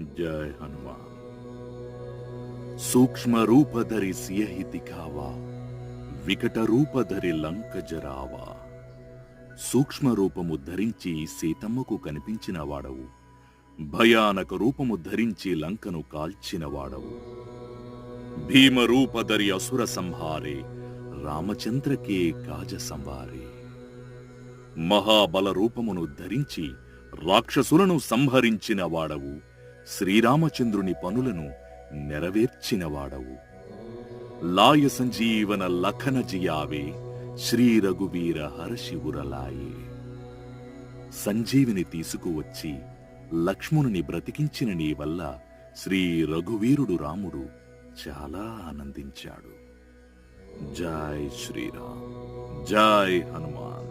जय हनुमान। सूक्ष्म रूप धरि सियहि दिखावा, వికట రూపధరి లంక జరావా. సూక్ష్మ రూపము ధరించి సీతమ్మకు కనిపించిన వాడవు, భయానక రూపము ధరించి లంకను కాల్చిన వాడవు. భీమ రూపధరి అసుర సంహారే, రామచంద్రకే కాజ సంవారే. మహాబల రూపమును ధరించి రాక్షసులను సంహరించిన వాడవు, శ్రీరామచంద్రుని పనులను నెరవేర్చిన వాడవు. లాయ సంజీవన లఖన జియావే, శ్రీ రఘువీర హర్షివురలాయే. సంజీవిని తీసుకువచ్చి లక్ష్మణుని బ్రతికించిన నీ వల్ల శ్రీ రఘువీరుడు రాముడు చాలా ఆనందించాడు. జై శ్రీరామ్, జై హనుమాన్.